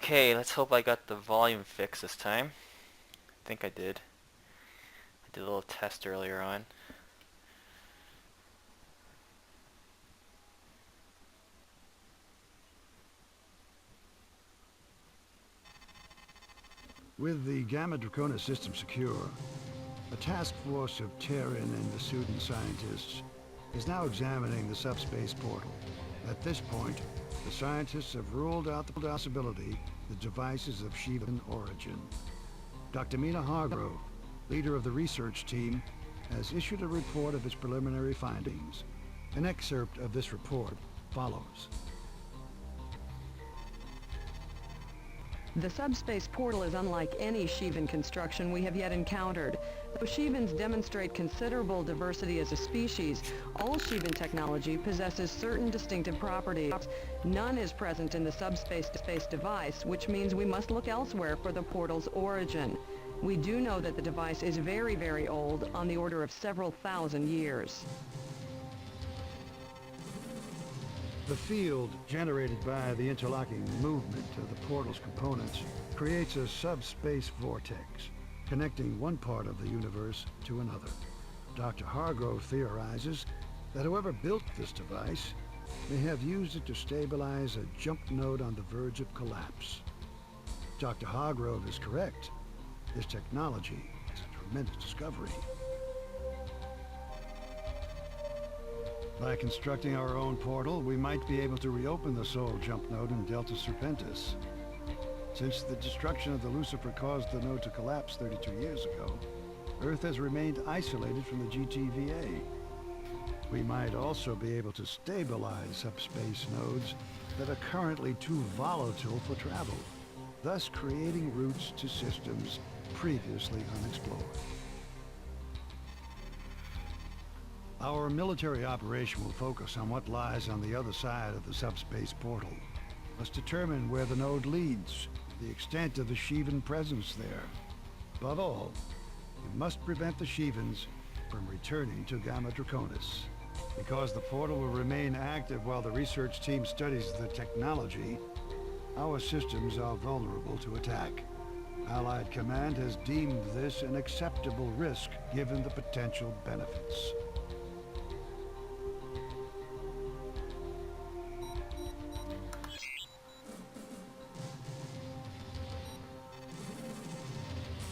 Okay, let's hope I got the volume fixed this time. I think I did. I did a little test earlier on. With the Gamma Draconis system secure, a task force of Terran and Masudan scientists is now examining the subspace portal. At this point, the scientists have ruled out the possibility the device is of Shivan origin. Dr. Mina Hargrove, leader of the research team, has issued a report of its preliminary findings. An excerpt of this report follows. The subspace portal is unlike any Shivan construction we have yet encountered. Though Shivans demonstrate considerable diversity as a species, all Shivan technology possesses certain distinctive properties. None is present in the subspace device, which means we must look elsewhere for the portal's origin. We do know that the device is very, very old, on the order of several thousand years. The field generated by the interlocking movement of the portal's components creates a subspace vortex, connecting one part of the universe to another. Dr. Hargrove theorizes that whoever built this device may have used it to stabilize a jump node on the verge of collapse. Dr. Hargrove is correct. This technology is a tremendous discovery. By constructing our own portal, we might be able to reopen the Sol jump node in Delta Serpentis. Since the destruction of the Lucifer caused the node to collapse 32 years ago, Earth has remained isolated from the GTVA. We might also be able to stabilize subspace nodes that are currently too volatile for travel, thus creating routes to systems previously unexplored. Our military operation will focus on what lies on the other side of the subspace portal. Must determine where the node leads, the extent of the Shivan presence there. Above all, we must prevent the Shivans from returning to Gamma Draconis. Because the portal will remain active while the research team studies the technology, our systems are vulnerable to attack. Allied Command has deemed this an acceptable risk given the potential benefits.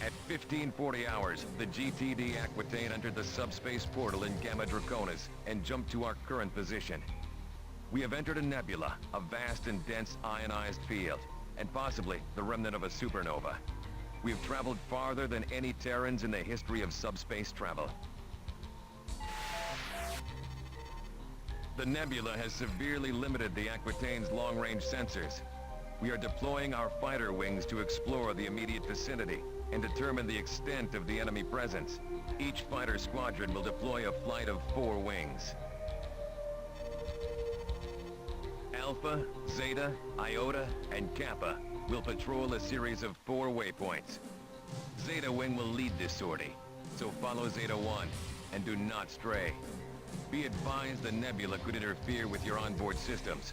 At 1540 hours, the GTD Aquitaine entered the subspace portal in Gamma Draconis and jumped to our current position. We have entered a nebula, a vast and dense ionized field, and possibly the remnant of a supernova. We've traveled farther than any Terrans in the history of subspace travel. The nebula has severely limited the Aquitaine's long-range sensors. We are deploying our fighter wings to explore the immediate vicinity and determine the extent of the enemy presence. Each fighter squadron will deploy a flight of 4 wings. Alpha, Zeta, Iota, and Kappa will patrol a series of 4 waypoints. Zeta Wing will lead this sortie, so follow Zeta 1 and do not stray. Be advised the nebula could interfere with your onboard systems.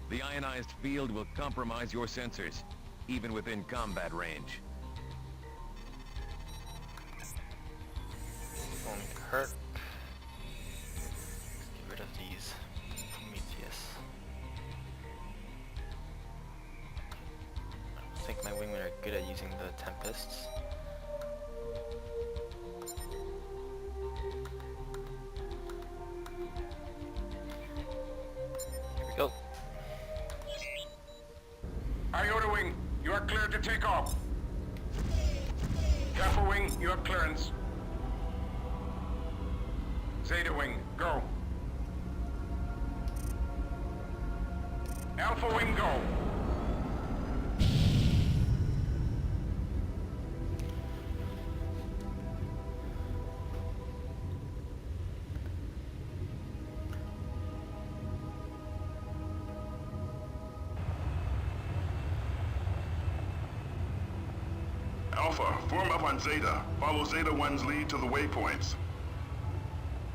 The ionized field will compromise your sensors, even within combat range. Kirk. Let's get rid of these. Prometheus. I don't think my wingmen are good at using the Tempests. Here we go. Iota Wing, you are cleared to take off. Kappa Wing, you have clearance. Zeta Wing, go. Alpha Wing, go. Alpha, form up on Zeta. Follow Zeta 1's lead to the waypoints.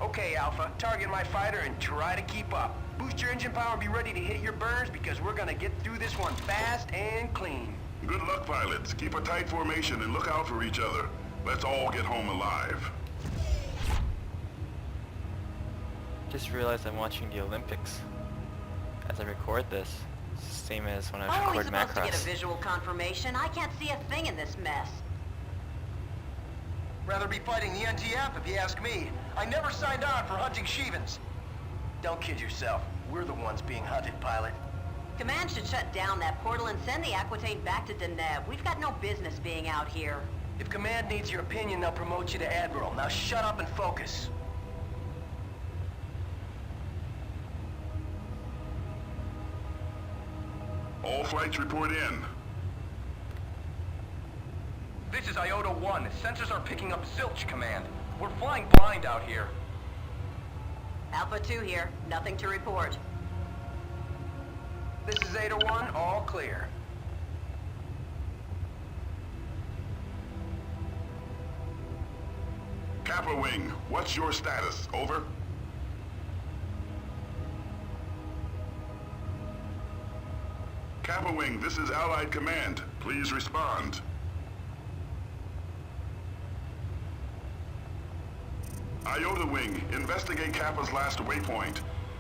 Okay, Alpha, target my fighter and try to keep up. Boost your engine power and be ready to hit your burns because we're gonna get through this one fast and clean. Good luck, pilots. Keep a tight formation and look out for each other. Let's all get home alive. Just realized I'm watching the Olympics as I record this. Same as when I How are we record supposed to get a Macross. visual confirmation? I can't see a thing in this mess. Rather be fighting the NTF if you ask me. I never signed on for hunting Shevens. Don't kid yourself. We're the ones being hunted, pilot. Command should shut down that portal and send the Aquitaine back to Deneb. We've got no business being out here. If Command needs your opinion, they'll promote you to Admiral. Now shut up and focus. All flights report in. This is Iota 1. Sensors are picking up zilch, Command. We're flying blind out here. Alpha 2 here. Nothing to report. This is Zeta 1. All clear. Kappa Wing, what's your status? Over? Kappa Wing, this is Allied Command. Please respond. Iota Wing, investigate Kappa's last waypoint.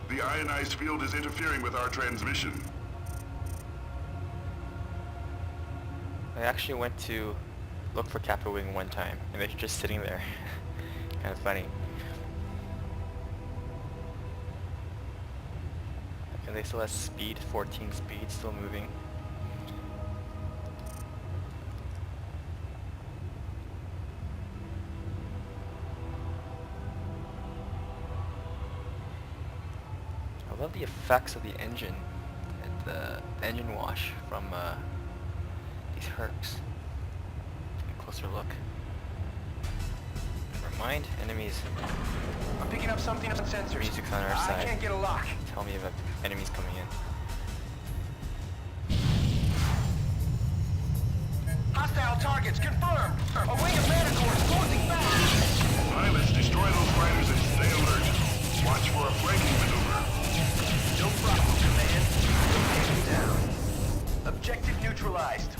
The ionized field is interfering with our transmission. I actually went to look for Kappa Wing one time, and they're just sitting there. Kind of funny. And they still have speed, 14 speed, still moving. I love the effects of the engine, and the engine wash from these Hercs. Take a closer look. Never mind, enemies. I'm picking up something on sensors. Music's on our I side. can't get a lock. Tell me about enemies coming in. Hostile targets confirmed. A wing of Manticore is closing fast. Pilots, destroy those fighters and stay alert. Watch for a flanking maneuver. No problem, Command. We'll take him down. Objective neutralized.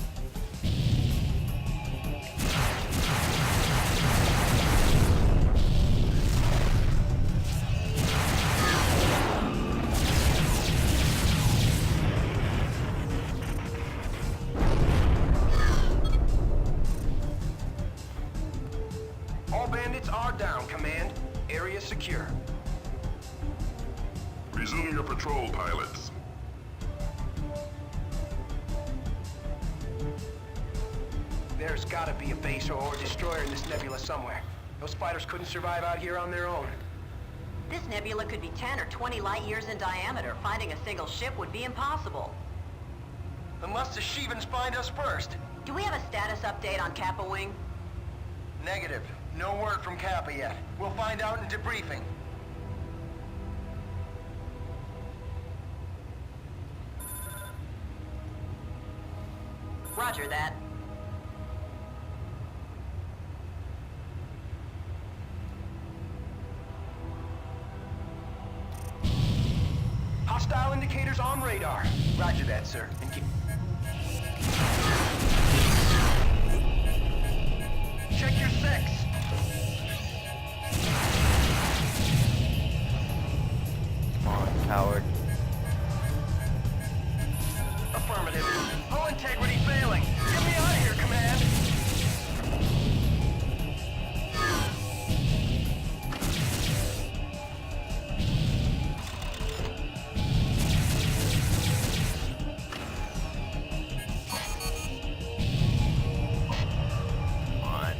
All bandits are down, Command. Area secure. Resume your patrol, pilots. There's gotta be a base or destroyer in this nebula somewhere. Those fighters couldn't survive out here on their own. This nebula could be 10 or 20 light years in diameter. Finding a single ship would be impossible. Unless the Shevens find us first. Do we have a status update on Kappa Wing? Negative. No word from Kappa yet. We'll find out in debriefing. Roger that. Hostile indicators on radar. Roger that, sir. And keep... Check your six. Come on, coward. Affirmative. Hull integrity failing. Get me out of here, Command. Come on.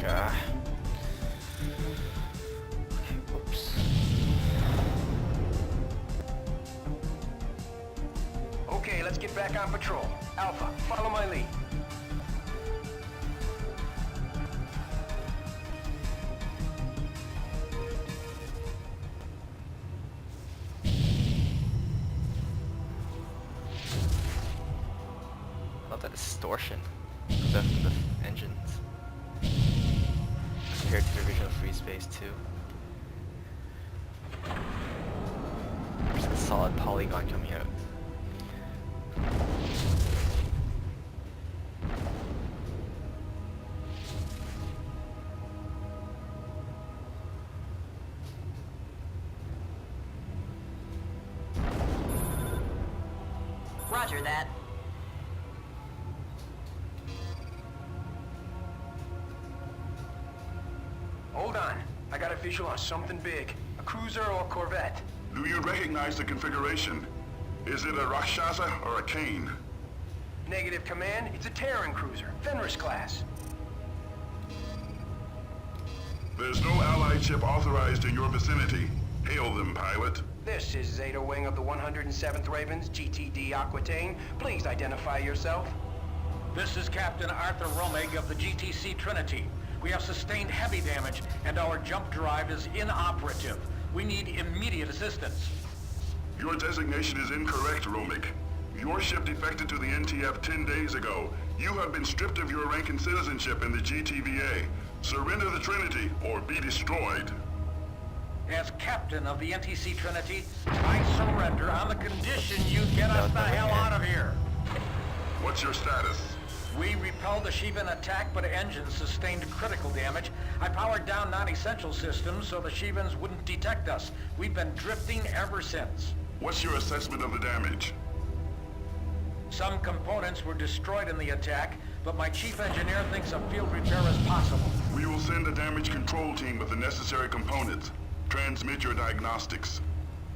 Gah. Oops. Okay, let's get back on patrol. Alpha, follow my lead. a distortion of the engines compared to the original Freespace 2. There's a solid polygon coming out. Roger that. Hold on. I got a visual on something big. A cruiser or a corvette. Do you recognize the configuration? Is it a Rakshasa or a Kane? Negative, Command. It's a Terran cruiser. Fenris class. There's no Allied ship authorized in your vicinity. Hail them, pilot. This is Zeta Wing of the 107th Ravens, GTD Aquitaine. Please identify yourself. This is Captain Arthur Romig of the GTC Trinity. We have sustained heavy damage, and our jump drive is inoperative. We need immediate assistance. Your designation is incorrect, Romik. Your ship defected to the NTF 10 days ago. You have been stripped of your rank and citizenship in the GTVA. Surrender the Trinity or be destroyed. As captain of the NTC Trinity, I surrender on the condition you get us the hell out of here. What's your status? We repelled the Shivan attack, but engines sustained critical damage. I powered down non-essential systems so the Shivans wouldn't detect us. We've been drifting ever since. What's your assessment of the damage? Some components were destroyed in the attack, but my chief engineer thinks a field repair is possible. We will send a damage control team with the necessary components. Transmit your diagnostics.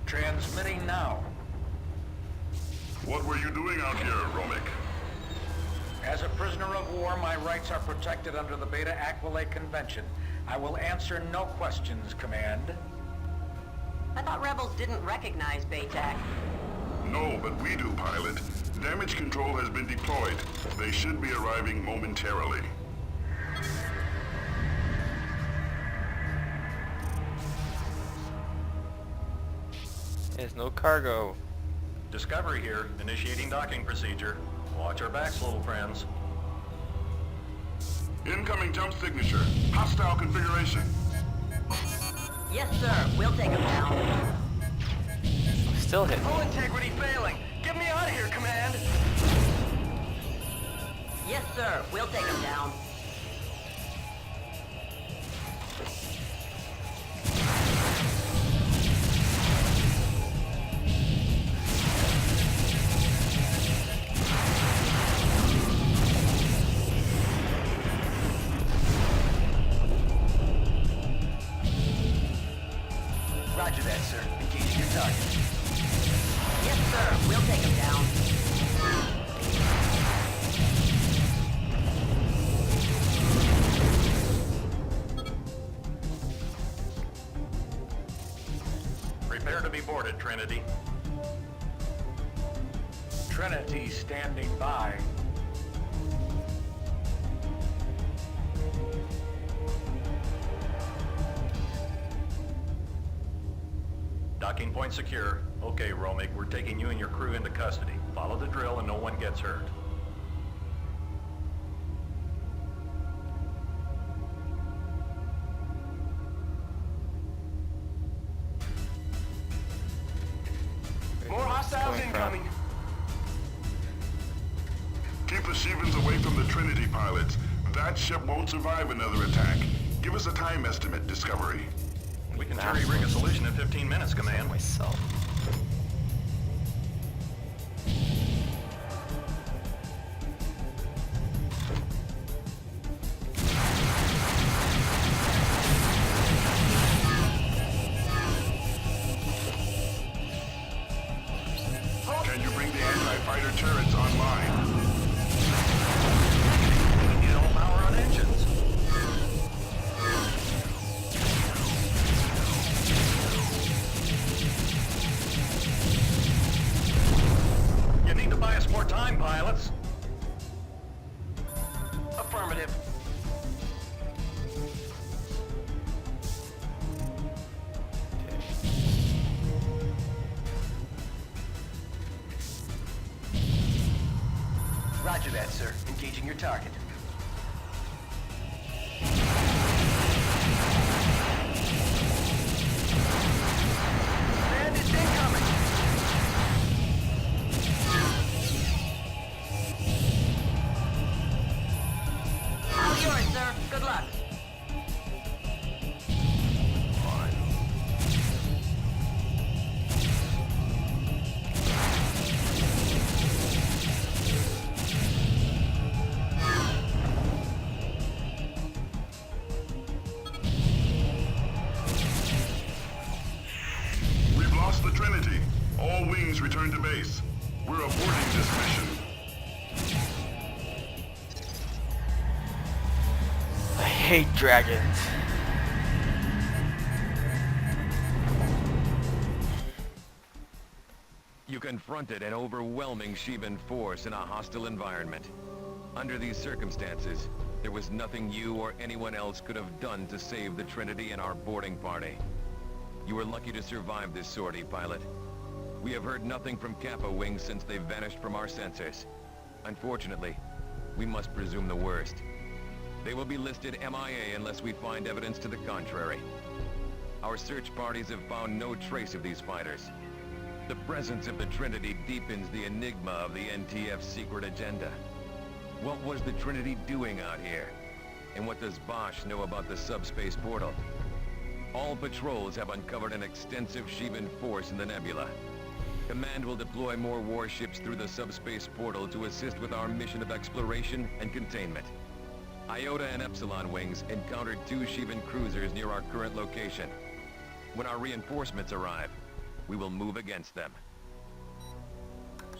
Transmitting now. What were you doing out here, Romik? As a prisoner of war, my rights are protected under the Beta Aquilate Convention. I will answer no questions, Command. I thought rebels didn't recognize Baytac. No, but we do, pilot. Damage control has been deployed. They should be arriving momentarily. There's no cargo. Discovery here, initiating docking procedure. Watch our backs, little friends. Incoming jump signature. Hostile configuration. Yes, sir. We'll take him down. Still hitting. Hull integrity failing. Get me out of here, Command. Yes, sir. We'll take him down. Roger that, sir. Engage your target. Yes, sir. We'll take him down. Prepare to be boarded, Trinity. Trinity standing by. Docking point secure. Okay, Romig, we're taking you and your crew into custody. Follow the drill and no one gets hurt. More hostiles Coming from. incoming. Keep the Shivans away from the Trinity, pilots. That ship won't survive another attack. Give us a time estimate, Discovery. We can jury-rig a solution in 15 minutes, Command. Myself. Can you bring the anti-fighter turrets online? Need all power on engines. You need to buy us more time, pilots. Affirmative. Roger that, sir. Engaging your target. Bandits incoming! All yours, sir. Good luck. We've lost the Trinity. All wings return to base. We're aborting this mission. I hate dragons. You confronted an overwhelming Sheevan force in a hostile environment. Under these circumstances, there was nothing you or anyone else could have done to save the Trinity and our boarding party. You were lucky to survive this sortie, pilot. We have heard nothing from Kappa wings since they vanished from our sensors. Unfortunately, we must presume the worst. They will be listed MIA unless we find evidence to the contrary. Our search parties have found no trace of these fighters. The presence of the Trinity deepens the enigma of the NTF's secret agenda. What was the Trinity doing out here? And what does Bosch know about the subspace portal? All patrols have uncovered an extensive Sheevan force in the nebula. Command will deploy more warships through the subspace portal to assist with our mission of exploration and containment. Iota and Epsilon wings encountered 2 Sheevan cruisers near our current location. When our reinforcements arrive, we will move against them.